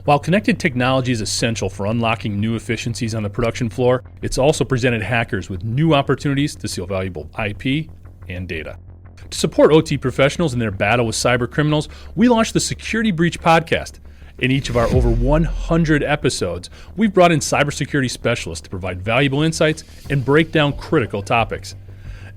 While connected technology is essential for unlocking new efficiencies on the production floor, it's also presented hackers with new opportunities to steal valuable IP and data. To support OT professionals in their battle with cyber criminals, we launched the Security Breach podcast. In each of our over 100 episodes, we've brought in cybersecurity specialists to provide valuable insights and break down critical topics.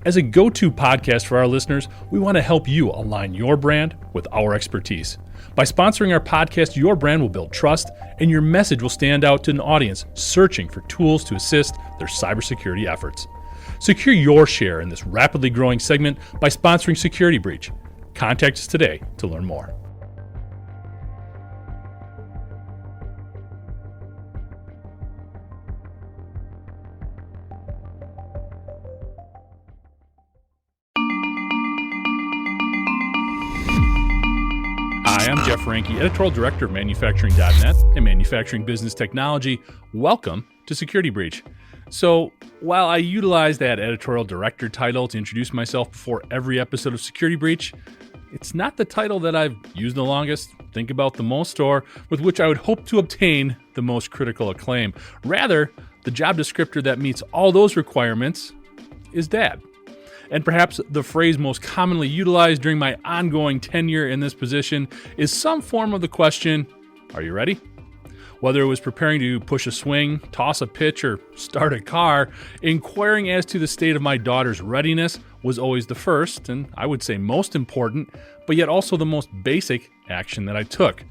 As a go-to podcast for our listeners, we want to help you align your brand with our expertise. By sponsoring our podcast, your brand will build trust, and your message will stand out to an audience searching for tools to assist their cybersecurity efforts. Secure your share in this rapidly growing segment by sponsoring Security Breach. Contact us today to learn more. Hi, I'm Jeff Ranke, Editorial Director of Manufacturing.net and Manufacturing Business Technology. Welcome to Security Breach. So, while I utilize that Editorial Director title to introduce myself before every episode of Security Breach, it's not the title that I've used the longest, think about the most, or with which I would hope to obtain the most critical acclaim. Rather, the job descriptor that meets all those requirements is Dad. And perhaps the phrase most commonly utilized during my ongoing tenure in this position is some form of the question, are you ready? Whether it was preparing to push a swing, toss a pitch, or start a car, inquiring as to the state of my daughter's readiness was always the first, and I would say most important, but yet also the most basic action that I took.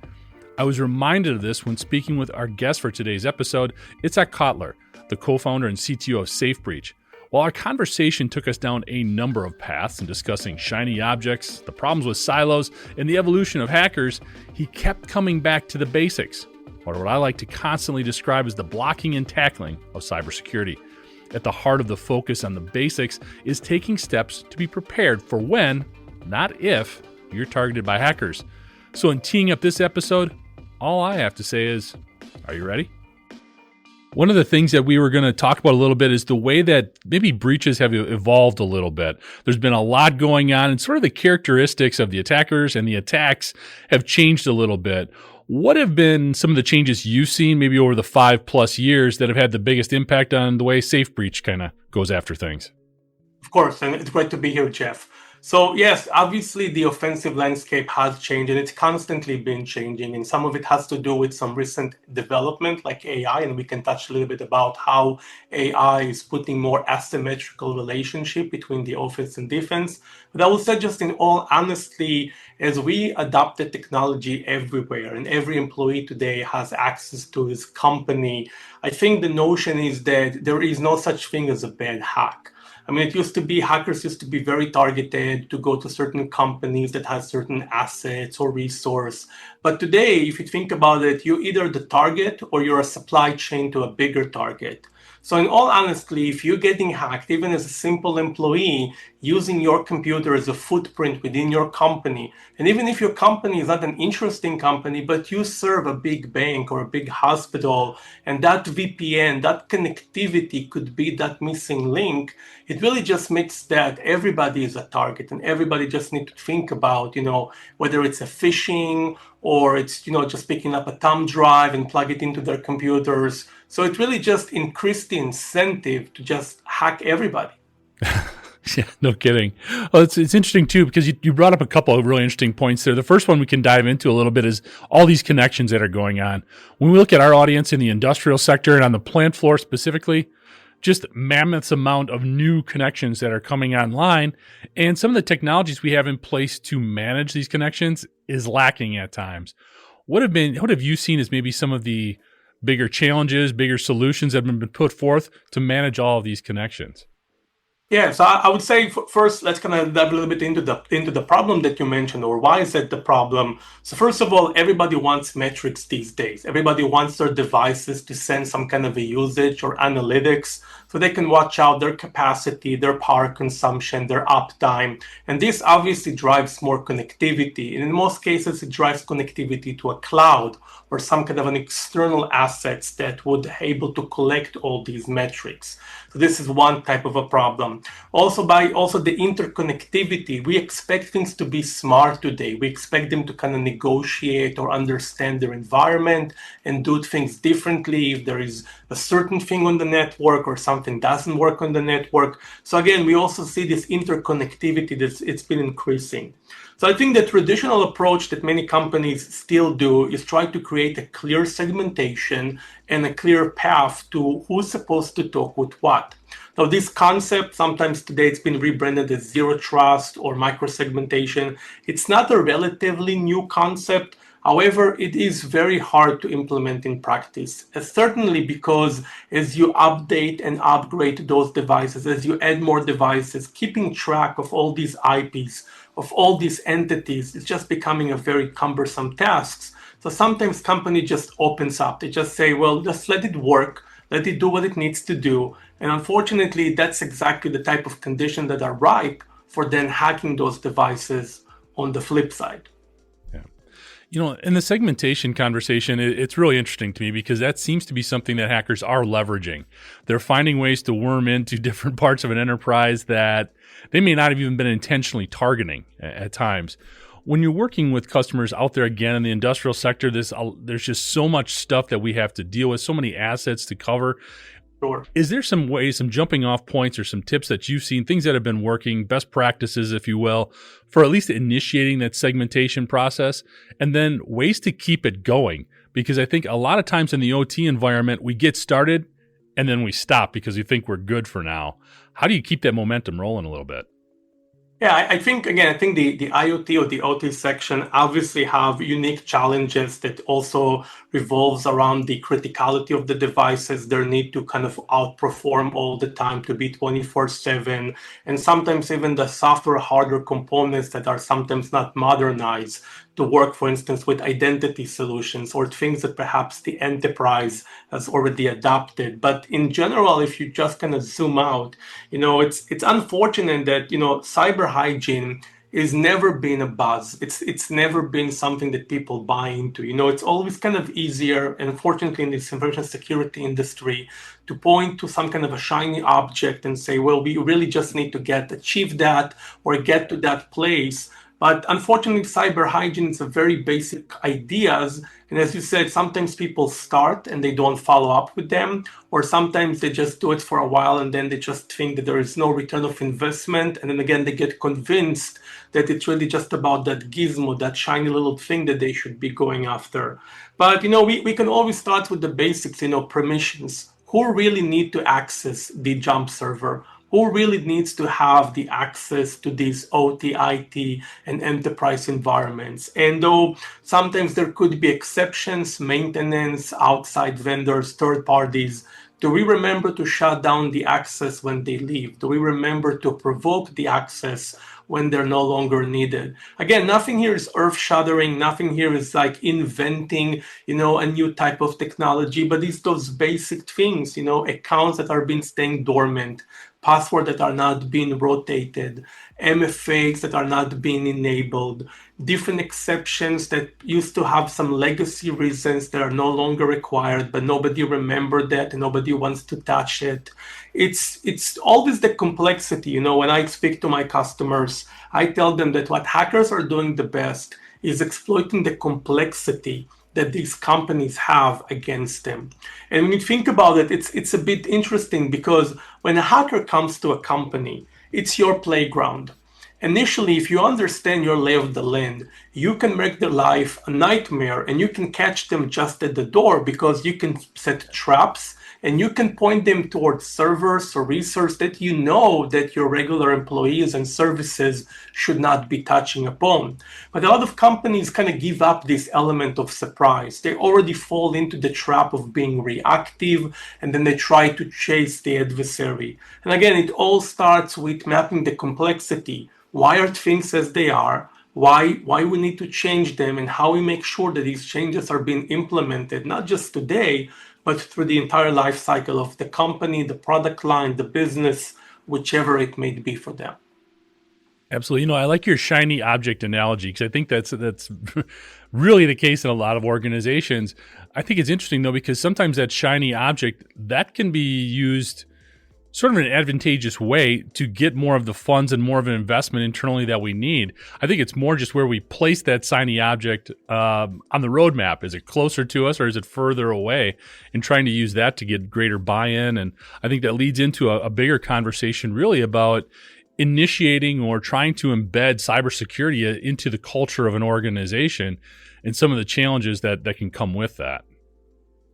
I was reminded of this when speaking with our guest for today's episode, Itzik Kotler, the co-founder and CTO of SafeBreach. While our conversation took us down a number of paths in discussing shiny objects, the problems with silos, and the evolution of hackers, he kept coming back to the basics, or what I like to constantly describe as the blocking and tackling of cybersecurity. At the heart of the focus on the basics is taking steps to be prepared for when, not if, you're targeted by hackers. So in teeing up this episode, all I have to say is, are you ready? One of the things that we were going to talk about a little bit is the way that maybe breaches have evolved a little bit. There's been a lot going on, and sort of the characteristics of the attackers and the attacks have changed a little bit. What have been some of the changes you've seen maybe over the 5+ years that have had the biggest impact on the way SafeBreach kind of goes after things? Of course, and it's great to be here, Jeff. So yes, obviously the offensive landscape has changed and it's constantly been changing. And some of it has to do with some recent development like AI. And we can touch a little bit about how AI is putting more asymmetrical relationship between the offense and defense. But I will say just in all honesty, as we adopted technology everywhere and every employee today has access to his company, I think the notion is that there is no such thing as a bad hack. I mean, hackers used to be very targeted to go to certain companies that have certain assets or resource. But today, if you think about it, you're either the target or you're a supply chain to a bigger target. So in all honesty, if you're getting hacked, even as a simple employee, using your computer as a footprint within your company, and even if your company is not an interesting company, but you serve a big bank or a big hospital, and that VPN, that connectivity could be that missing link, it really just makes that everybody is a target, and everybody just need to think about, whether it's a phishing or it's, just picking up a thumb drive and plug it into their computers. So it really just increased the incentive to just hack everybody. Yeah, no kidding. Well, it's interesting too, because you brought up a couple of really interesting points there. The first one we can dive into a little bit is all these connections that are going on. When we look at our audience in the industrial sector and on the plant floor specifically, just mammoth amount of new connections that are coming online, and some of the technologies we have in place to manage these connections is lacking at times. What have you seen as maybe some of the bigger challenges, bigger solutions that have been put forth to manage all of these connections? Yeah, so I would say first, let's kind of dive a little bit into the problem that you mentioned, or why is that the problem? So first of all, everybody wants metrics these days. Everybody wants their devices to send some kind of a usage or analytics so they can watch out their capacity, their power consumption, their uptime. And this obviously drives more connectivity. And in most cases, it drives connectivity to a cloud or some kind of an external assets that would be able to collect all these metrics. So this is one type of a problem. Also by the interconnectivity. We expect things to be smart today. We expect them to kind of negotiate or understand their environment and do things differently if there is a certain thing on the network or something doesn't work on the network. So again, we also see this interconnectivity it's been increasing. So I think the traditional approach that many companies still do is try to create a clear segmentation and a clear path to who's supposed to talk with what. Now, this concept, sometimes today it's been rebranded as zero trust or microsegmentation. It's not a relatively new concept. However, it is very hard to implement in practice, certainly because as you update and upgrade those devices, as you add more devices, keeping track of all these IPs, of all these entities, is just becoming a very cumbersome task. So sometimes company just opens up. They just say, well, just let it work, let it do what it needs to do. And unfortunately, that's exactly the type of conditions that are ripe for then hacking those devices on the flip side. In the segmentation conversation, it's really interesting to me because that seems to be something that hackers are leveraging. They're finding ways to worm into different parts of an enterprise that they may not have even been intentionally targeting at times. When you're working with customers out there, again, in the industrial sector, there's just so much stuff that we have to deal with, so many assets to cover. Sure. Is there some ways, some jumping off points or some tips that you've seen, things that have been working, best practices, if you will, for at least initiating that segmentation process, and then ways to keep it going? Because I think a lot of times in the OT environment, we get started and then we stop because we think we're good for now. How do you keep that momentum rolling a little bit? Yeah, I think the IoT or the OT section obviously have unique challenges that also revolves around the criticality of the devices, their need to kind of outperform all the time, to be 24/7, and sometimes even the software hardware components that are sometimes not modernized to work, for instance, with identity solutions or things that perhaps the enterprise has already adopted. But in general, if you just kind of zoom out, it's unfortunate that, cyber hygiene is never been a buzz. It's never been something that people buy into. It's always kind of easier, and unfortunately in this information security industry, to point to some kind of a shiny object and say, well, we really just need to achieve that or get to that place. But unfortunately, cyber hygiene is a very basic ideas. And as you said, sometimes people start and they don't follow up with them, or sometimes they just do it for a while and then they just think that there is no return of investment. And then again, they get convinced that it's really just about that gizmo, that shiny little thing that they should be going after. But, we can always start with the basics, permissions. Who really need to access the jump server? Who really needs to have the access to these OT, IT, and enterprise environments? And though sometimes there could be exceptions, maintenance, outside vendors, third parties, do we remember to shut down the access when they leave? Do we remember to provoke the access when they're no longer needed? Again, nothing here is earth-shattering. Nothing here is like inventing, a new type of technology, but it's those basic things, accounts that are being staying dormant, passwords that are not being rotated, MFAs that are not being enabled, different exceptions that used to have some legacy reasons that are no longer required, but nobody remembered that and nobody wants to touch it. It's always the complexity. When I speak to my customers, I tell them that what hackers are doing the best is exploiting the complexity that these companies have against them. And when you think about it, it's a bit interesting because when a hacker comes to a company, it's your playground. Initially, if you understand your lay of the land, you can make their life a nightmare and you can catch them just at the door because you can set traps and you can point them towards servers or resources that that your regular employees and services should not be touching upon. But a lot of companies kind of give up this element of surprise. They already fall into the trap of being reactive, and then they try to chase the adversary. And again, it all starts with mapping the complexity. Why are things as they are? Why we need to change them, and how we make sure that these changes are being implemented, not just today, but through the entire life cycle of the company, the product line, the business, whichever it may be for them. Absolutely. I like your shiny object analogy because I think that's really the case in a lot of organizations. I think it's interesting, though, because sometimes that shiny object, that can be used sort of an advantageous way to get more of the funds and more of an investment internally that we need. I think it's more just where we place that shiny object on the roadmap. Is it closer to us or is it further away? And trying to use that to get greater buy-in. And I think that leads into a bigger conversation really about initiating or trying to embed cybersecurity into the culture of an organization and some of the challenges that can come with that.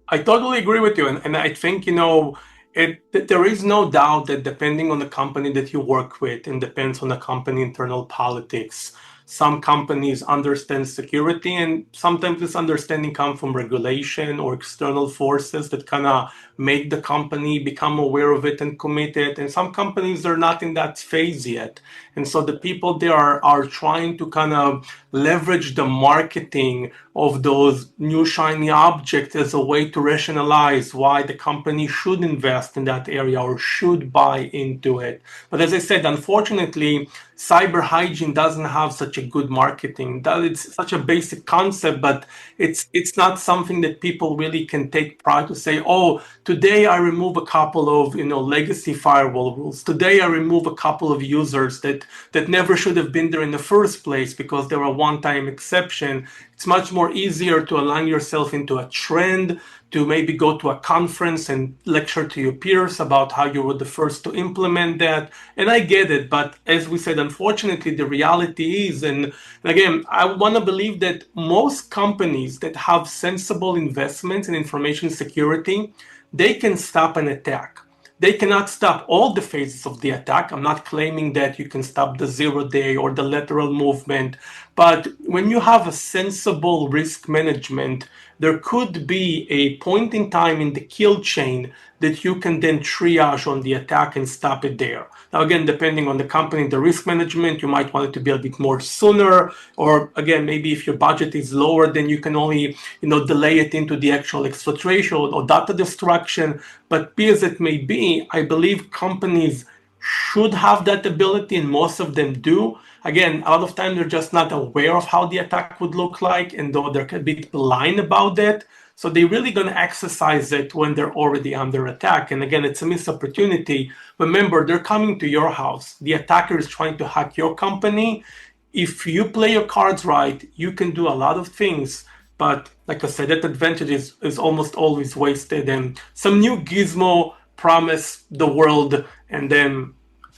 I totally agree with you. And I think, there is no doubt that depending on the company that you work with and depends on the company internal politics, some companies understand security, and sometimes this understanding comes from regulation or external forces that kind of make the company become aware of it and commit it. And some companies are not in that phase yet. And so the people there are trying to kind of leverage the marketing of those new shiny objects as a way to rationalize why the company should invest in that area or should buy into it. But as I said, unfortunately, cyber hygiene doesn't have such a good marketing. That it's such a basic concept, but it's not something that people really can take pride to say, oh, today I remove a couple of legacy firewall rules. Today I remove a couple of users that never should have been there in the first place because they were a one-time exception. It's much more easier to align yourself into a trend, to maybe go to a conference and lecture to your peers about how you were the first to implement that. And I get it, but as we said, unfortunately, the reality is, and again, I want to believe that most companies that have sensible investments in information security, they can stop an attack. They cannot stop all the phases of the attack. I'm not claiming that you can stop the 0-day or the lateral movement, but when you have a sensible risk management, there could be a point in time in the kill chain that you can then triage on the attack and stop it there. Now, again, depending on the company, the risk management, you might want it to be a bit more sooner, or again, maybe if your budget is lower, then you can only, delay it into the actual exfiltration or data destruction. But be as it may be, I believe companies should have that ability, and most of them do. Again, a lot of time they're just not aware of how the attack would look like, and though they're a bit blind about that. So they're really going to exercise it when they're already under attack. And again, it's a missed opportunity. Remember, they're coming to your house. The attacker is trying to hack your company. If you play your cards right, you can do a lot of things. But like I said, that advantage is almost always wasted. And some new gizmo promise the world, and then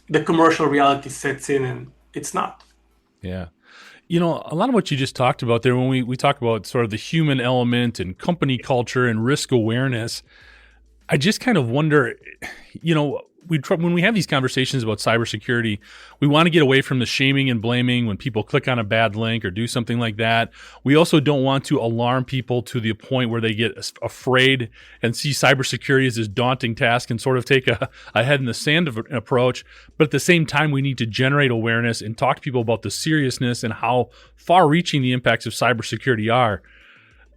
the commercial reality sets in and it's not. Yeah. A lot of what you just talked about there, when we talk about sort of the human element and company culture and risk awareness, I just kind of wonder, when we have these conversations about cybersecurity, we want to get away from the shaming and blaming when people click on a bad link or do something like that. We also don't want to alarm people to the point where they get afraid and see cybersecurity as this daunting task and sort of take a head in the sand approach. But at the same time, we need to generate awareness and talk to people about the seriousness and how far-reaching the impacts of cybersecurity are.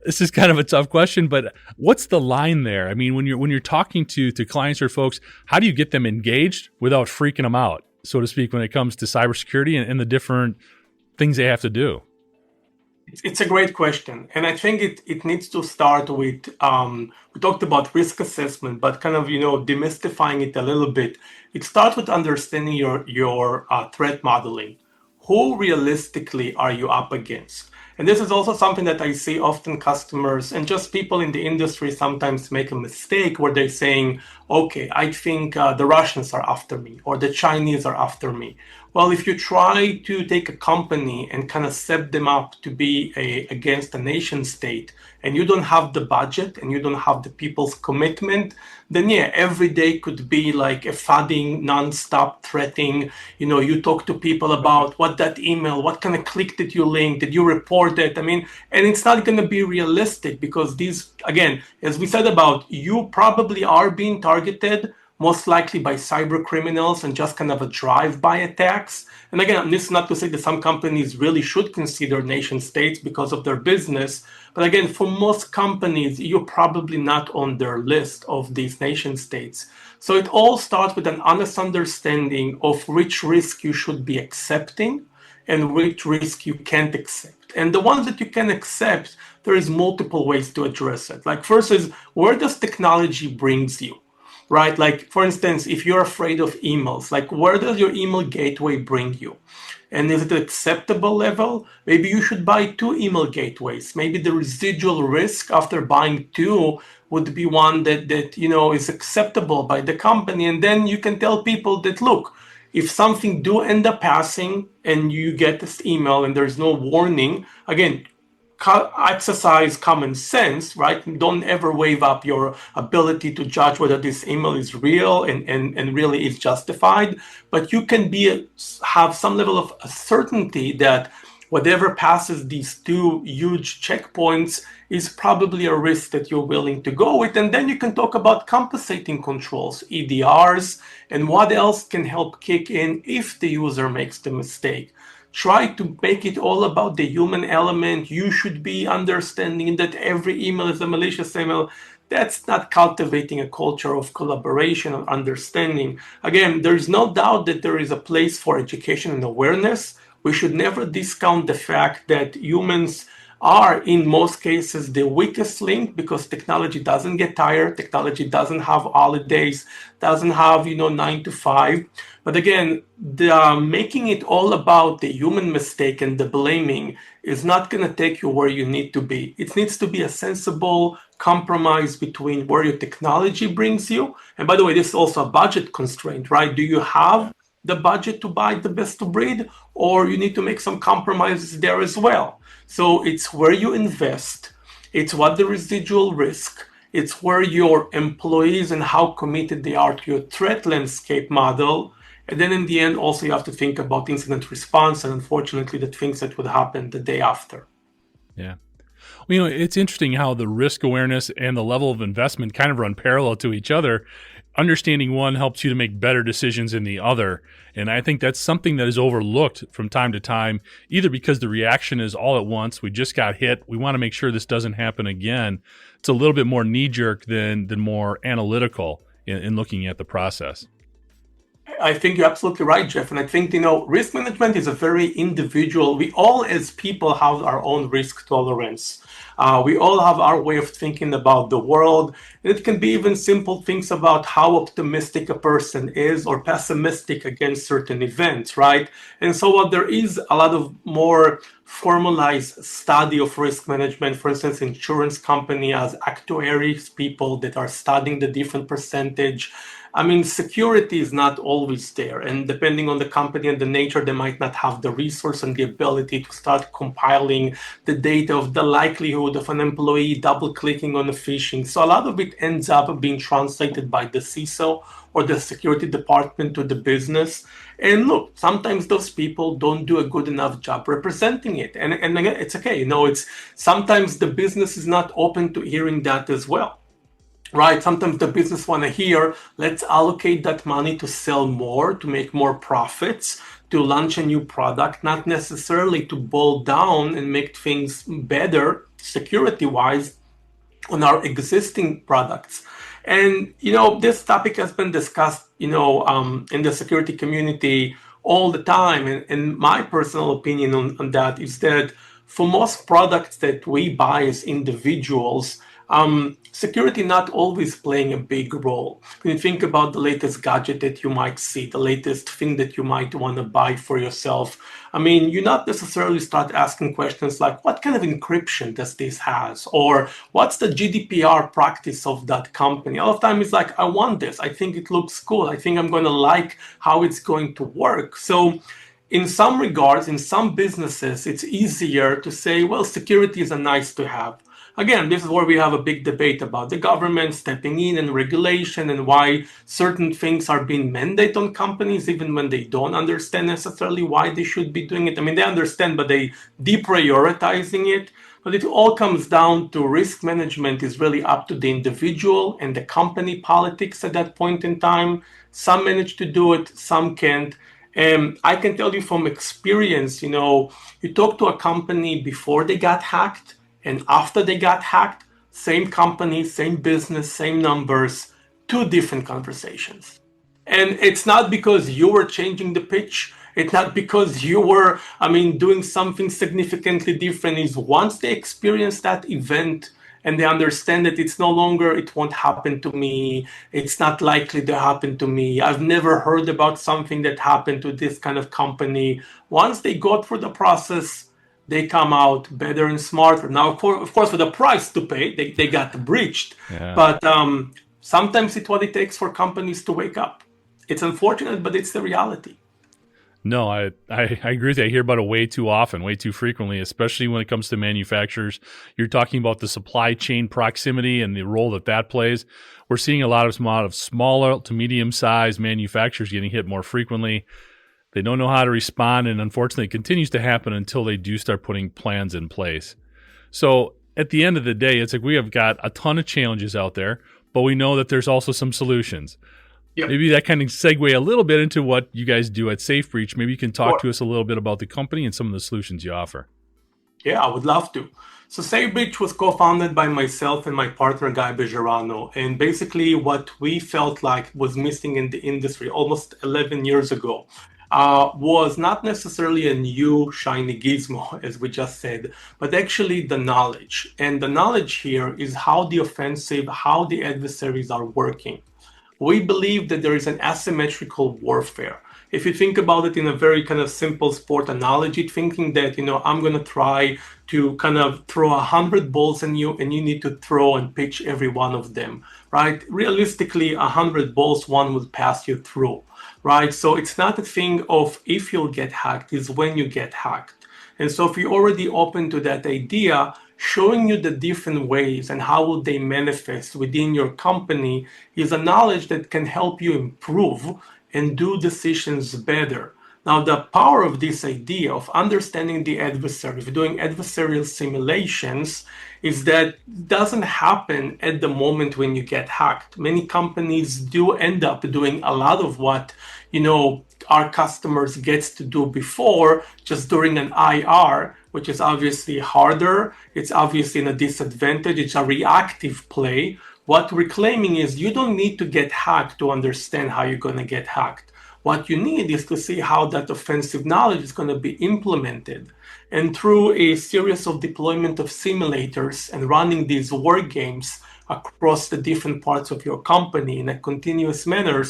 This is kind of a tough question, but what's the line there? I mean, when you're talking to clients or folks, how do you get them engaged without freaking them out, so to speak, when it comes to cybersecurity and the different things they have to do? It's a great question. And I think it needs to start with, we talked about risk assessment, but kind of, demystifying it a little bit. It starts with understanding your threat modeling. Who realistically are you up against? And this is also something that I see often customers and just people in the industry sometimes make a mistake where they're saying, okay, I think the Russians are after me or the Chinese are after me. Well, if you try to take a company and kind of set them up to be against a nation state, and you don't have the budget and you don't have the people's commitment, then yeah, every day could be like a flooding, non-stop threatening. You talk to people about what that email, what kind of click did you link, did you report it? I mean, and it's not going to be realistic because these, again, as we said about, you probably are being targeted most likely by cyber criminals and just kind of a drive-by attacks. And again, this is not to say that some companies really should consider nation states because of their business. But again, for most companies, you're probably not on their list of these nation states. So it all starts with an honest understanding of which risk you should be accepting and which risk you can't accept. And the ones that you can accept, there is multiple ways to address it. Like first is, where does technology brings you? right? Like, for instance, if you're afraid of emails, like where does your email gateway bring you? And is it an acceptable level? Maybe you should buy 2 email gateways. Maybe the residual risk after buying 2 would be one that is acceptable by the company. And then you can tell people that, look, if something do end up passing and you get this email and there's no warning, again, exercise common sense, right? Don't ever wave up your ability to judge whether this email is real and really is justified. But you can have some level of certainty that whatever passes these 2 huge checkpoints is probably a risk that you're willing to go with. And then you can talk about compensating controls, EDRs, and what else can help kick in if the user makes the mistake. Try to make it all about the human element. You should be understanding that every email is a malicious email. That's not cultivating a culture of collaboration and understanding. Again, there's no doubt that there is a place for education and awareness. We should never discount the fact that humans are in most cases the weakest link, because technology doesn't get tired, technology doesn't have holidays, doesn't have 9 to 5. But again, making it all about the human mistake and the blaming is not going to take you where you need to be. It needs to be a sensible compromise between where your technology brings you. And by the way, this is also a budget constraint, right? Do you have the budget to buy the best of breed, or you need to make some compromises there as well? So it's where you invest, it's what the residual risk, it's where your employees and how committed they are to your threat landscape model. And then in the end, also you have to think about incident response and unfortunately the things that would happen the day after. Yeah. Well, it's interesting how the risk awareness and the level of investment kind of run parallel to each other. Understanding one helps you to make better decisions in the other. And I think that's something that is overlooked from time to time, either because the reaction is all at once. We just got hit. We want to make sure this doesn't happen again. It's a little bit more knee-jerk than more analytical in looking at the process. I think you're absolutely right, Jeff. And I think, risk management is a very individual. We all as people have our own risk tolerance. We all have our way of thinking about the world. And it can be even simple things about how optimistic a person is or pessimistic against certain events, right? And so while there is a lot of more formalized study of risk management, for instance, insurance company has actuaries, people that are studying the different percentage. I mean, security is not always there. And depending on the company and the nature, they might not have the resource and the ability to start compiling the data of the likelihood of an employee double clicking on a phishing. So a lot of it ends up being translated by the CISO or the security department to the business. And look, sometimes those people don't do a good enough job representing it. And again, it's okay. It's sometimes the business is not open to hearing that as well. Right, sometimes the business want to hear, let's allocate that money to sell more, to make more profits, to launch a new product, not necessarily to boil down and make things better security-wise on our existing products. And, this topic has been discussed, in the security community all the time. And my personal opinion on that is that for most products that we buy as individuals, security not always playing a big role. When you think about the latest gadget that you might see, the latest thing that you might want to buy for yourself, you not necessarily start asking questions like, what kind of encryption does this has? Or what's the GDPR practice of that company? All of the time it's like, I want this. I think it looks cool. I think I'm going to like how it's going to work. So in some regards, in some businesses, it's easier to say, well, security is a nice to have. Again, this is where we have a big debate about the government stepping in and regulation and why certain things are being mandated on companies, even when they don't understand necessarily why they should be doing it. They understand, but they deprioritizing it. But it all comes down to risk management is really up to the individual and the company politics at that point in time. Some manage to do it, some can't. And I can tell you from experience, you talk to a company before they got hacked, and after they got hacked, same company, same business, same numbers, 2 different conversations. And it's not because you were changing the pitch. It's not because you were, doing something significantly different. Is once they experience that event and they understand that it's no longer, it won't happen to me, it's not likely to happen to me, I've never heard about something that happened to this kind of company. Once they go through the process, they come out better and smarter. Now, of course, for the price to pay, they got breached. Yeah. But sometimes it's what it takes for companies to wake up. It's unfortunate, but it's the reality. No, I agree with you. I hear about it way too often, way too frequently, especially when it comes to manufacturers. You're talking about the supply chain proximity and the role that plays. We're seeing a lot of smaller to medium-sized manufacturers getting hit more frequently. They don't know how to respond, and unfortunately, it continues to happen until they do start putting plans in place. So at the end of the day, it's like we have got a ton of challenges out there, but we know that there's also some solutions. Yep. Maybe that kind of segue a little bit into what you guys do at SafeBreach. Maybe you can talk to us a little bit about the company and some of the solutions you offer. Yeah, I would love to. So SafeBreach was co-founded by myself and my partner, Guy Bejerano. And basically what we felt like was missing in the industry almost 11 years ago was not necessarily a new shiny gizmo, as we just said, but actually the knowledge. And the knowledge here is how the offensive, how the adversaries are working. We believe that there is an asymmetrical warfare. If you think about it in a very kind of simple sport analogy, thinking that, I'm going to try to kind of throw 100 balls in you and you need to throw and pitch every one of them, right? Realistically, 100 balls, one will pass you through, right? So it's not a thing of if you'll get hacked, it's when you get hacked. And so if you're already open to that idea, showing you the different ways and how will they manifest within your company is a knowledge that can help you improve and do decisions better. Now, the power of this idea of understanding the adversary, doing adversarial simulations, is that it doesn't happen at the moment when you get hacked. Many companies do end up doing a lot of what, our customers gets to do before, just during an IR, which is obviously harder. It's obviously in a disadvantage. It's a reactive play. What we're claiming is you don't need to get hacked to understand how you're going to get hacked. What you need is to see how that offensive knowledge is going to be implemented. And through a series of deployment of simulators and running these war games across the different parts of your company in a continuous manner,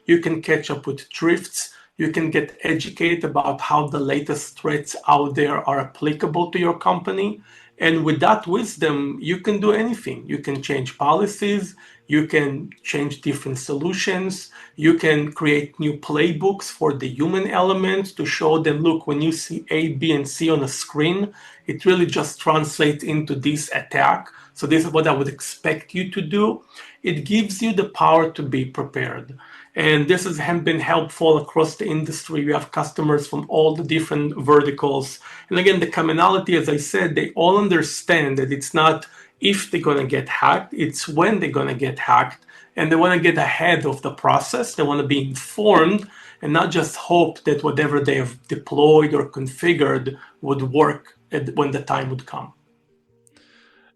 you can catch up with drifts. You can get educated about how the latest threats out there are applicable to your company. And with that wisdom, you can do anything. You can change policies. You can change different solutions. You can create new playbooks for the human element to show them, look, when you see A, B, and C on a screen, it really just translates into this attack. So this is what I would expect you to do. It gives you the power to be prepared. And this has been helpful across the industry. We have customers from all the different verticals. And again, the commonality, as I said, they all understand that it's not if they're going to get hacked, it's when they're going to get hacked. And they want to get ahead of the process. They want to be informed and not just hope that whatever they have deployed or configured would work when the time would come.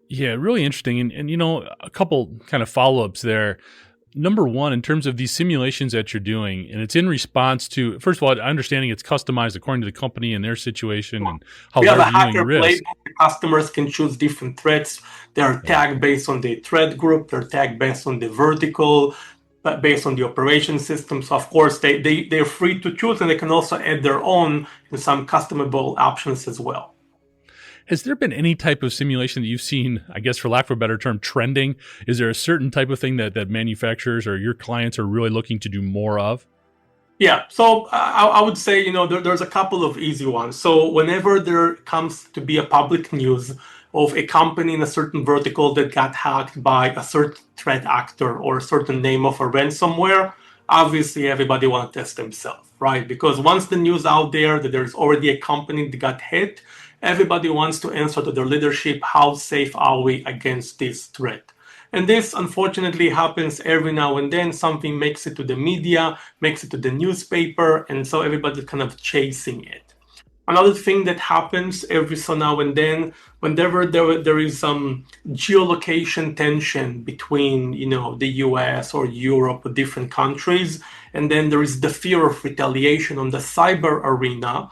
Yeah, really interesting. And a couple kind of follow-ups there. Number one, in terms of these simulations that you're doing, and it's in response to, first of all, understanding it's customized according to the company and their situation and how they're viewing the risk. The customers can choose different threats. They're tagged based on the threat group. They're tagged based on the vertical, based on the operation system. So, of course, they're free to choose, and they can also add their own and some customizable options as well. Has there been any type of simulation that you've seen, I guess, for lack of a better term, trending? Is there a certain type of thing that manufacturers or your clients are really looking to do more of? Yeah, so I would say, there's a couple of easy ones. So whenever there comes to be a public news of a company in a certain vertical that got hacked by a certain threat actor or a certain name of a ransomware, obviously everybody wants to test themselves, right? Because once the news out there that there's already a company that got hit, everybody wants to answer to their leadership, how safe are we against this threat? And this, unfortunately, happens every now and then. Something makes it to the media, makes it to the newspaper, and so everybody's kind of chasing it. Another thing that happens every so now and then, whenever there is some geolocation tension between, the US or Europe or different countries, and then there is the fear of retaliation on the cyber arena,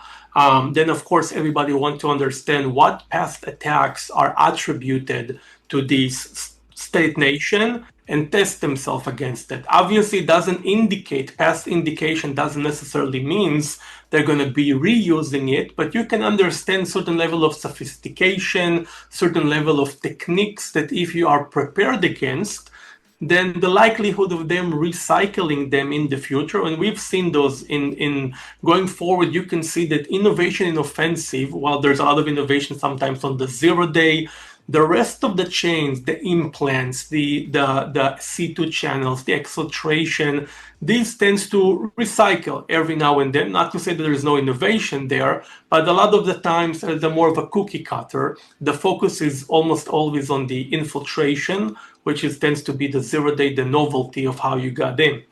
then of course everybody wants to understand what past attacks are attributed to this state nation and test themselves against it. Obviously, it doesn't indicate, past indication doesn't necessarily means they're going to be reusing it, but you can understand certain level of sophistication, certain level of techniques that if you are prepared against, then the likelihood of them recycling them in the future, and we've seen those in going forward, you can see that innovation in offensive, while there's a lot of innovation sometimes on the 0 day, the rest of the chains, the implants, the C2 channels, the exfiltration, these tends to recycle every now and then. Not to say that there is no innovation there, but a lot of the times they're more of a cookie cutter. The focus is almost always on the infiltration, which tends to be the 0 day, the novelty of how you got in.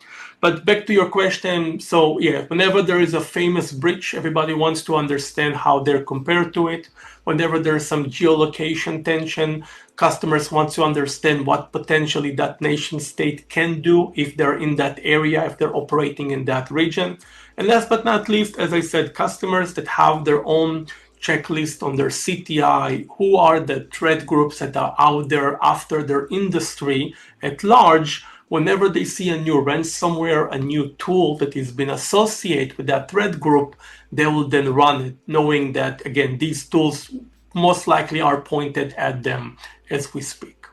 But back to your question, so yeah, whenever there is a famous breach, everybody wants to understand how they're compared to it. Whenever there's some geolocation tension, customers want to understand what potentially that nation state can do if they're in that area, if they're operating in that region. And last but not least, as I said, customers that have their own checklist on their CTI, who are the threat groups that are out there after their industry at large. Whenever they see a new ransomware, a new tool that has been associated with that threat group, they will then run it, knowing that, again, these tools most likely are pointed at them as we speak.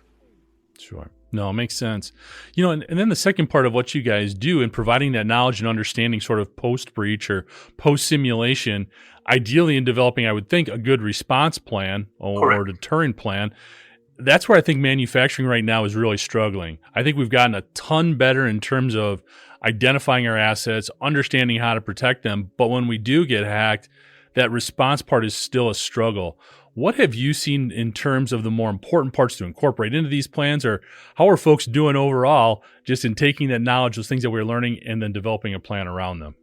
Sure. No, it makes sense. And then the second part of what you guys do in providing that knowledge and understanding sort of post-breach or post-simulation, ideally in developing, I would think, a good response plan or deterrent plan. That's where I think manufacturing right now is really struggling. I think we've gotten a ton better in terms of identifying our assets, understanding how to protect them. But when we do get hacked, that response part is still a struggle. What have you seen in terms of the more important parts to incorporate into these plans, or how are folks doing overall just in taking that knowledge, those things that we're learning, and then developing a plan around them?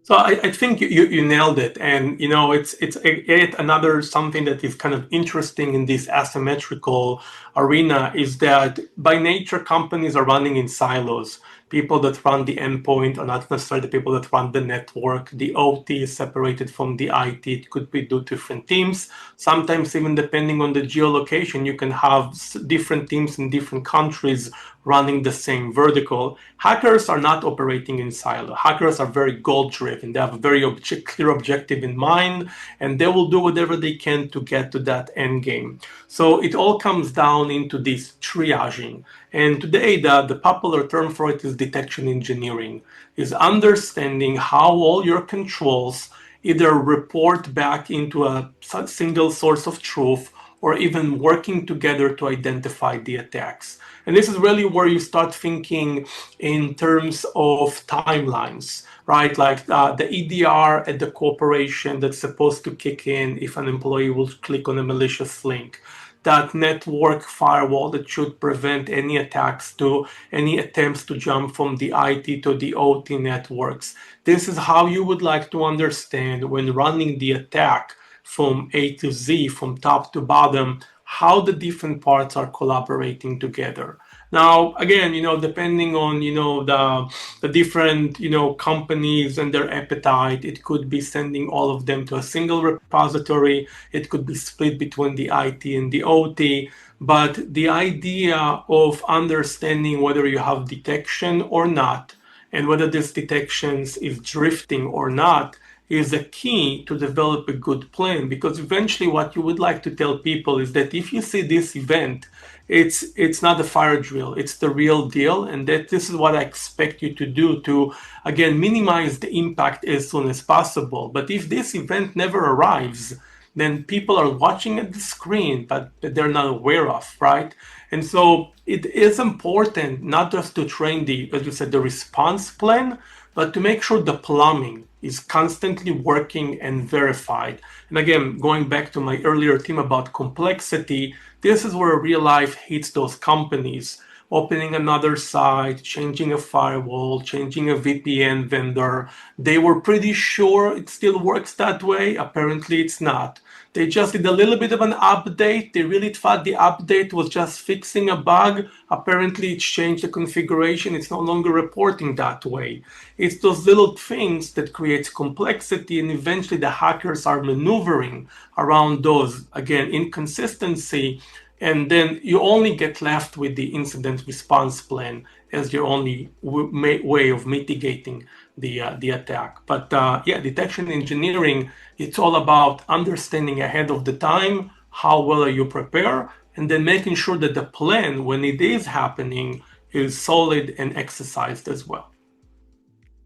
So I think you nailed it, and it's yet another something that is kind of interesting in this asymmetrical arena is that by nature companies are running in silos. People that run the endpoint are not necessarily the people that run the network. The OT is separated from the IT. It could be two different teams. Sometimes even depending on the geolocation, you can have different teams in different countries running the same vertical. Hackers are not operating in silo. Hackers are very goal-driven. They have a very clear objective in mind, and they will do whatever they can to get to that end game. So it all comes down into this triaging. And today, the popular term for it is detection engineering, is understanding how all your controls either report back into a single source of truth or even working together to identify the attacks. And this is really where you start thinking in terms of timelines, right? Like the EDR at the corporation that's supposed to kick in if an employee will click on a malicious link. That network firewall that should prevent any attacks to any attempts to jump from the IT to the OT networks. This is how you would like to understand when running the attack from A to Z, from top to bottom, how the different parts are collaborating together. Now, again, depending on, the different, companies and their appetite, it could be sending all of them to a single repository. It could be split between the IT and the OT. But the idea of understanding whether you have detection or not, and whether this detection is drifting or not, is a key to develop a good plan, because eventually what you would like to tell people is that if you see this event, it's not a fire drill, it's the real deal, and that this is what I expect you to do to, again, minimize the impact as soon as possible. But if this event never arrives, then people are watching at the screen, but they're not aware of, right? And so it is important not just to train as you said, the response plan, but to make sure the plumbing is constantly working and verified. And again, going back to my earlier theme about complexity, this is where real life hits those companies. Opening another site, changing a firewall, changing a VPN vendor. They were pretty sure it still works that way. Apparently it's not. They just did a little bit of an update. They really thought the update was just fixing a bug. Apparently it's changed the configuration. It's no longer reporting that way. It's those little things that creates complexity, and eventually the hackers are maneuvering around those, again, inconsistency. And then you only get left with the incident response plan as your only way of mitigating the attack. But detection engineering, it's all about understanding ahead of the time how well are you prepared, and then making sure that the plan, when it is happening, is solid and exercised as well.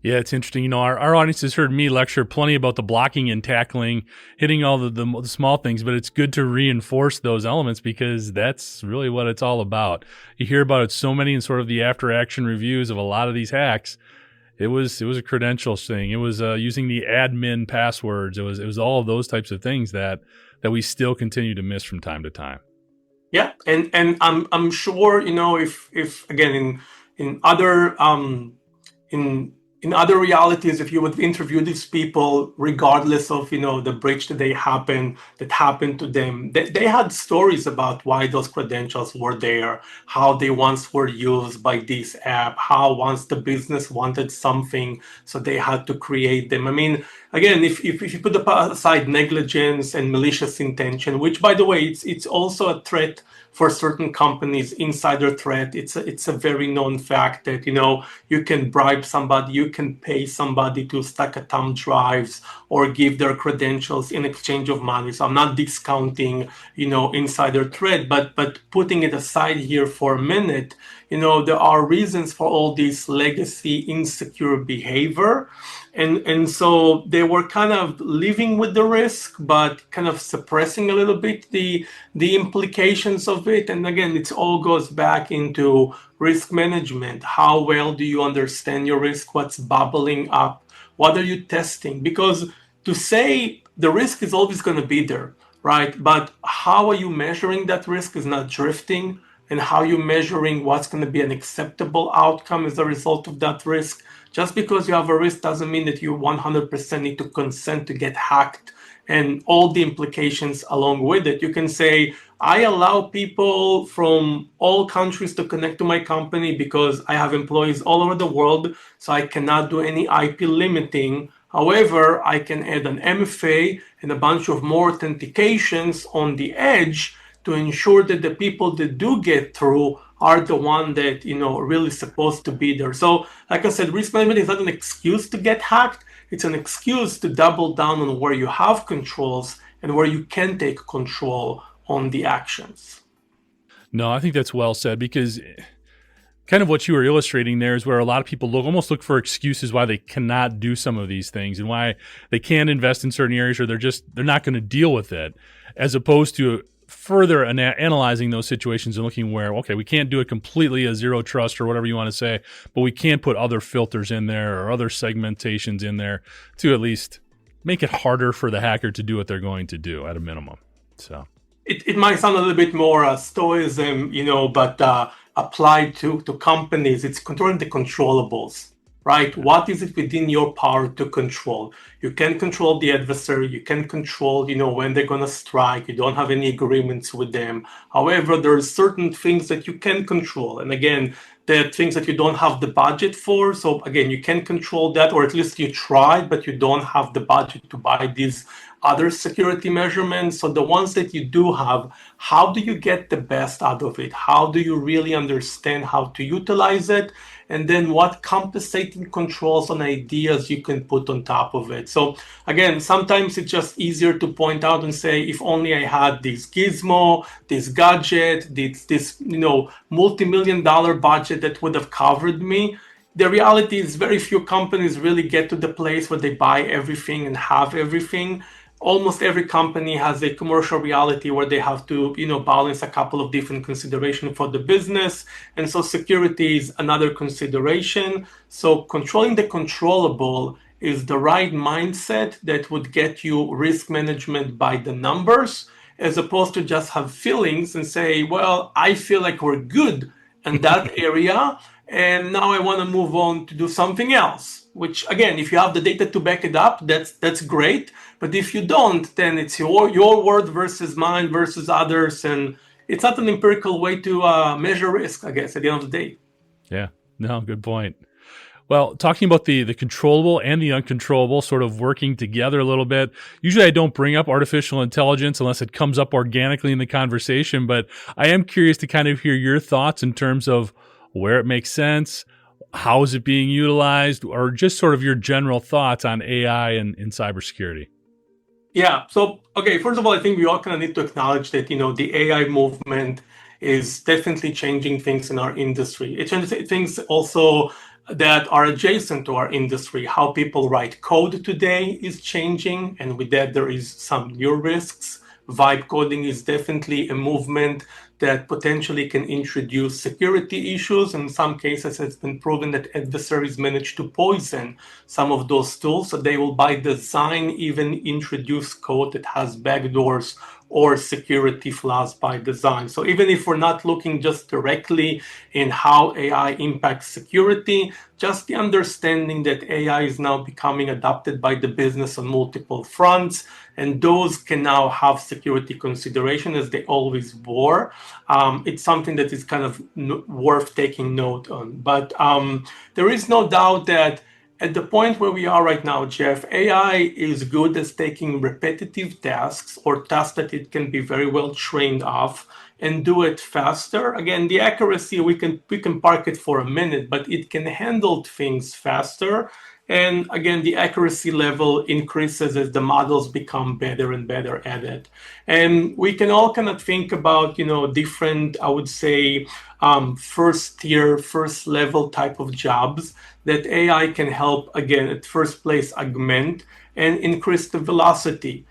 Yeah, it's interesting. Our audience has heard me lecture plenty about the blocking and tackling, hitting all the small things, but it's good to reinforce those elements because that's really what it's all about. You hear about it so many in sort of the after action reviews of a lot of these hacks. It was a credentials thing. It was using the admin passwords. It was all of those types of things that we still continue to miss from time to time. Yeah, and I'm sure if again in other in other realities, if you would interview these people, regardless of the breach that happened to them, they had stories about why those credentials were there, how they once were used by this app, how once the business wanted something, so they had to create them. I mean, again, if you put aside negligence and malicious intention, which by the way, it's also a threat for certain companies, insider threat. It's a very known fact that you can bribe somebody, you can pay somebody to stack a thumb drives or give their credentials in exchange of money. So I'm not discounting insider threat, but putting it aside here for a minute, there are reasons for all this legacy insecure behavior. And so they were kind of living with the risk, but kind of suppressing a little bit the implications of it. And again, it all goes back into risk management. How well do you understand your risk? What's bubbling up? What are you testing? Because to say the risk is always going to be there, right? But how are you measuring that risk is not drifting, and how you're measuring what's going to be an acceptable outcome as a result of that risk. Just because you have a risk doesn't mean that you 100% need to consent to get hacked and all the implications along with it. You can say, I allow people from all countries to connect to my company because I have employees all over the world, so I cannot do any IP limiting. However, I can add an MFA and a bunch of more authentications on the edge to ensure that the people that do get through are the one that really supposed to be there. So like I said, risk management is not an excuse to get hacked. It's an excuse to double down on where you have controls and where you can take control on the actions. No, I think that's well said, because kind of what you were illustrating there is where a lot of people almost look for excuses why they cannot do some of these things and why they can't invest in certain areas, or they're not going to deal with it, as opposed to further analyzing those situations and looking where, okay, we can't do it completely as zero trust or whatever you want to say, but we can put other filters in there or other segmentations in there to at least make it harder for the hacker to do what they're going to do at a minimum. So it might sound a little bit more stoicism, but applied to companies, it's controlling the controllables. Right? What is it within your power to control? You can control the adversary. You can control, when they're going to strike. You don't have any agreements with them. However, there are certain things that you can control. And again, there are things that you don't have the budget for. So again, you can control that, or at least you tried, but you don't have the budget to buy these other security measurements. So the ones that you do have, how do you get the best out of it? How do you really understand how to utilize it? And then what compensating controls and ideas you can put on top of it. So again, sometimes it's just easier to point out and say, if only I had this gizmo, this gadget, this multi-million-dollar budget that would have covered me. The reality is very few companies really get to the place where they buy everything and have everything. Almost every company has a commercial reality where they have to, balance a couple of different considerations for the business. And so security is another consideration. So controlling the controllable is the right mindset that would get you risk management by the numbers, as opposed to just have feelings and say, well, I feel like we're good in that area, and now I want to move on to do something else. Which again, if you have the data to back it up, that's great. But if you don't, then it's your word versus mine versus others, and it's not an empirical way to measure risk, I guess, at the end of the day. Yeah, no, good point. Well, talking about the controllable and the uncontrollable sort of working together a little bit. Usually I don't bring up artificial intelligence unless it comes up organically in the conversation, but I am curious to kind of hear your thoughts in terms of where it makes sense, how is it being utilized, or just sort of your general thoughts on AI and cybersecurity. Yeah. So, okay, first of all, I think we all kind of need to acknowledge that, the AI movement is definitely changing things in our industry. It changes things also that are adjacent to our industry. How people write code today is changing, and with that, there is some new risks. Vibe coding is definitely a movement that potentially can introduce security issues. In some cases, it's been proven that adversaries manage to poison some of those tools. So they will, by design, even introduce code that has backdoors or security flaws by design. So even if we're not looking just directly in how AI impacts security, just the understanding that AI is now becoming adopted by the business on multiple fronts, and those can now have security consideration as they always were. It's something that is kind of worth taking note on. But there is no doubt that at the point where we are right now, Jeff, AI is good as taking repetitive tasks or tasks that it can be very well trained off and do it faster. Again, the accuracy, we can park it for a minute, but it can handle things faster. And again, the accuracy level increases as the models become better and better at it. And we can all kind of think about, different, I would say, first tier, first level type of jobs that AI can help, again, at first place, augment and increase the velocity.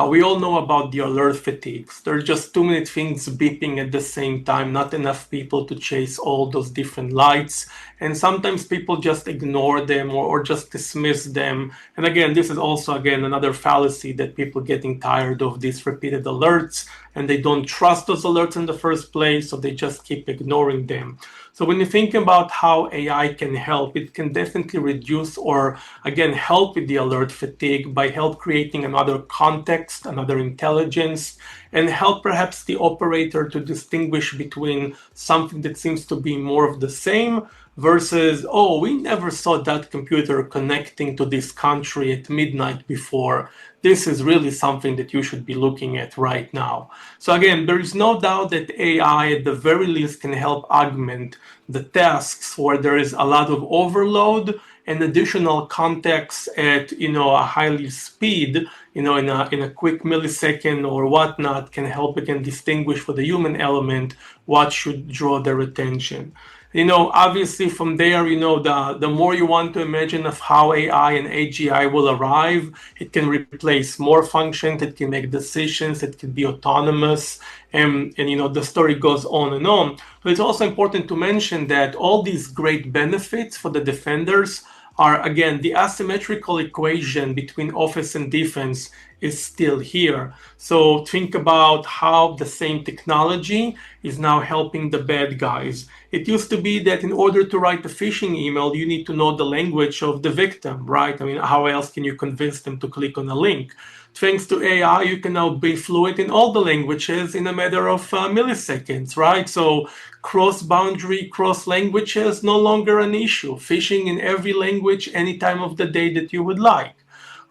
We all know about the alert fatigues. There are just too many things beeping at the same time, not enough people to chase all those different lights. And sometimes people just ignore them or just dismiss them. And again, this is also, again, another fallacy that people getting tired of these repeated alerts and they don't trust those alerts in the first place, so they just keep ignoring them. So when you think about how AI can help, it can definitely reduce or, again, help with the alert fatigue by help creating another context, another intelligence, and help perhaps the operator to distinguish between something that seems to be more of the same versus, oh, we never saw that computer connecting to this country at midnight before. This is really something that you should be looking at right now. So again, there is no doubt that AI at the very least can help augment the tasks where there is a lot of overload and additional context at a highly speed, in a quick millisecond or whatnot, can help again distinguish for the human element what should draw their attention. Obviously from there, the more you want to imagine of how AI and AGI will arrive, it can replace more functions, it can make decisions, it can be autonomous, and the story goes on and on. But it's also important to mention that all these great benefits for the defenders are, again, the asymmetrical equation between offense and defense is still here. So think about how the same technology is now helping the bad guys. It used to be that in order to write a phishing email, you need to know the language of the victim, right? I mean, how else can you convince them to click on a link? Thanks to AI, you can now be fluent in all the languages in a matter of milliseconds, right? So cross-boundary, cross-languages, no longer an issue. Phishing in every language, any time of the day that you would like.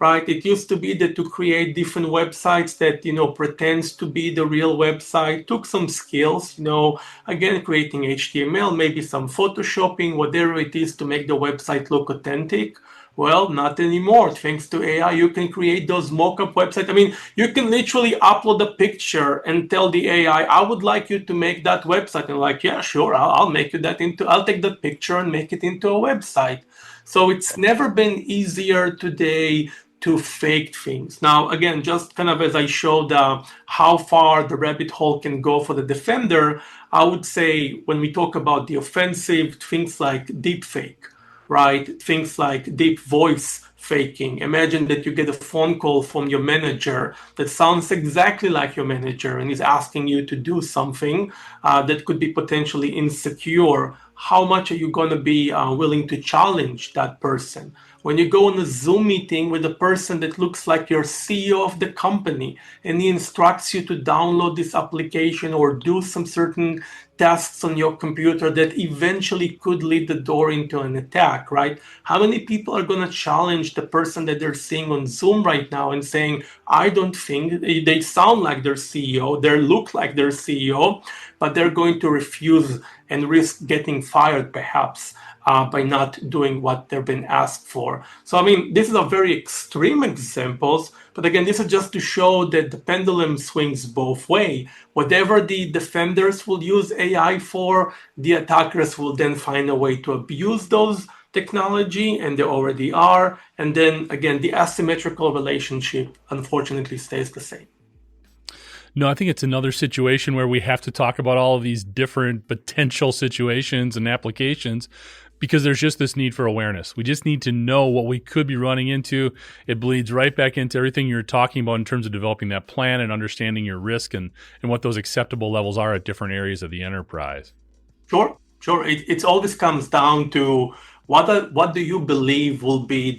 Right? It used to be that to create different websites that, pretends to be the real website took some skills, again, creating HTML, maybe some photoshopping, whatever it is to make the website look authentic. Well, not anymore. Thanks to AI, you can create those mock-up websites. I mean, you can literally upload a picture and tell the AI, I would like you to make that website. And like, yeah, sure, I'll take that picture and make it into a website. So it's never been easier today to fake things. Now, again, just kind of as I showed how far the rabbit hole can go for the defender, I would say when we talk about the offensive, things like deepfake, right? Things like deep voice faking. Imagine that you get a phone call from your manager that sounds exactly like your manager and is asking you to do something that could be potentially insecure. how much are you going to be willing to challenge that person? When you go on a Zoom meeting with a person that looks like your CEO of the company and he instructs you to download this application or do some certain tasks on your computer that eventually could lead the door into an attack, right? How many people are going to challenge the person that they're seeing on Zoom right now and saying, I don't think they sound like their CEO, they look like their CEO, but they're going to refuse and risk getting fired perhaps by not doing what they've been asked for. So, I mean, this is a very extreme examples, but again, this is just to show that the pendulum swings both ways. Whatever the defenders will use AI for, the attackers will then find a way to abuse those technology, and they already are. And then again, the asymmetrical relationship unfortunately stays the same. No, I think it's another situation where we have to talk about all of these different potential situations and applications because there's just this need for awareness. We just need to know what we could be running into. It bleeds right back into everything you're talking about in terms of developing that plan and understanding your risk and what those acceptable levels are at different areas of the enterprise. Sure. It always comes down to what do you believe will be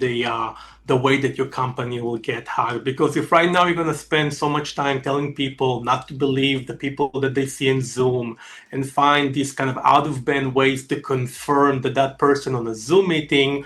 the way that your company will get hacked? Because if right now you're going to spend so much time telling people not to believe the people that they see in Zoom and find these kind of out of band ways to confirm that person on a Zoom meeting,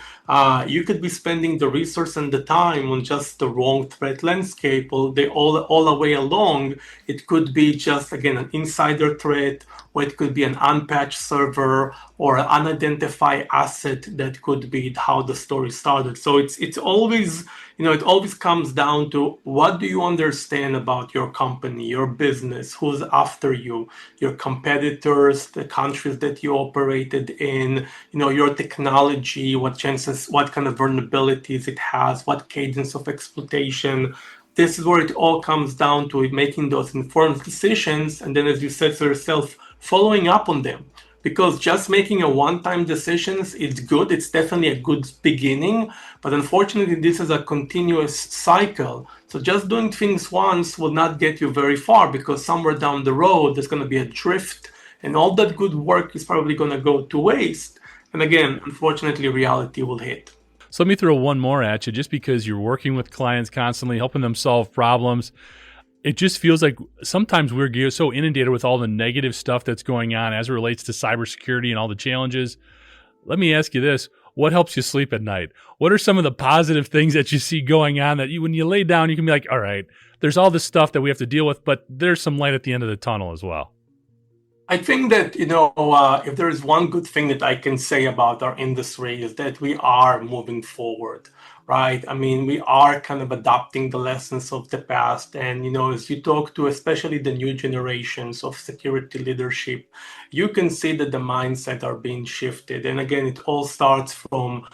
you could be spending the resource and the time on just the wrong threat landscape all the way along. It could be just, again, an insider threat, or it could be an unpatched server or an unidentified asset that could be how the story started. So it's always, it always comes down to what do you understand about your company, your business, who's after you, your competitors, the countries that you operated in, your technology, what chances, what kind of vulnerabilities it has, what cadence of exploitation. This is where it all comes down to making those informed decisions. And then, as you said to yourself, following up on them. Because just making a one-time decisions is good. It's definitely a good beginning. But unfortunately, this is a continuous cycle. So just doing things once will not get you very far because somewhere down the road, there's going to be a drift. And all that good work is probably going to go to waste. And again, unfortunately, reality will hit. So let me throw one more at you, just because you're working with clients constantly, helping them solve problems. It just feels like sometimes we're so inundated with all the negative stuff that's going on as it relates to cybersecurity and all the challenges. Let me ask you this. What helps you sleep at night? What are some of the positive things that you see going on that when you lay down, you can be like, all right, there's all this stuff that we have to deal with, but there's some light at the end of the tunnel as well? I think that, if there is one good thing that I can say about our industry is that we are moving forward, right? I mean, we are kind of adopting the lessons of the past. And, as you talk to especially the new generations of security leadership, you can see that the mindset are being shifted. And again, it all starts from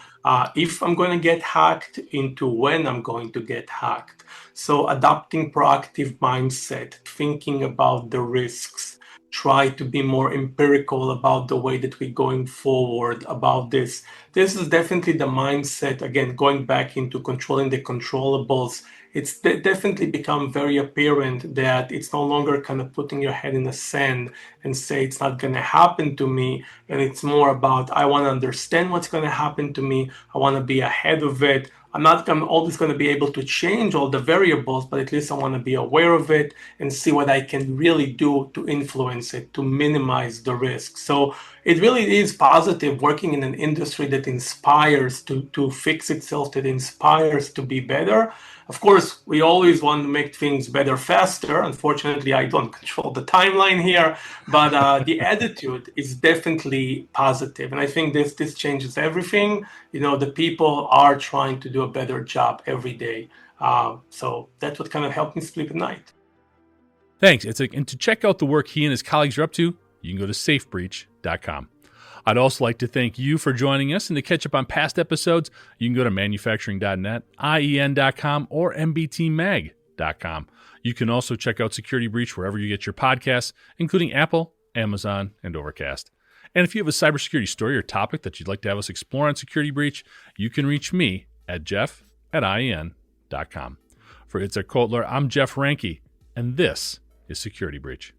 if I'm going to get hacked into when I'm going to get hacked. So adopting proactive mindset, thinking about the risks, try to be more empirical about the way that we're going forward about this. This is definitely the mindset, again, going back into controlling the controllables. It's definitely become very apparent that it's no longer kind of putting your head in the sand and say it's not going to happen to me. And it's more about, I want to understand what's going to happen to me. I want to be ahead of it. I'm not always going to be able to change all the variables, but at least I want to be aware of it and see what I can really do to influence it, to minimize the risk. So it really is positive working in an industry that inspires to fix itself, that inspires to be better. Of course, we always want to make things better faster. Unfortunately, I don't control the timeline here, but the attitude is definitely positive. And I think this changes everything. The people are trying to do a better job every day. So that's what kind of helped me sleep at night. Thanks, Itzik. And to check out the work he and his colleagues are up to, you can go to safebreach.com. I'd also like to thank you for joining us, and to catch up on past episodes, you can go to manufacturing.net, IEN.com, or mbtmag.com. You can also check out Security Breach wherever you get your podcasts, including Apple, Amazon, and Overcast. And if you have a cybersecurity story or topic that you'd like to have us explore on Security Breach, you can reach me at jeff@IEN.com. For Itzik Kotler, I'm Jeff Ranke, and this is Security Breach.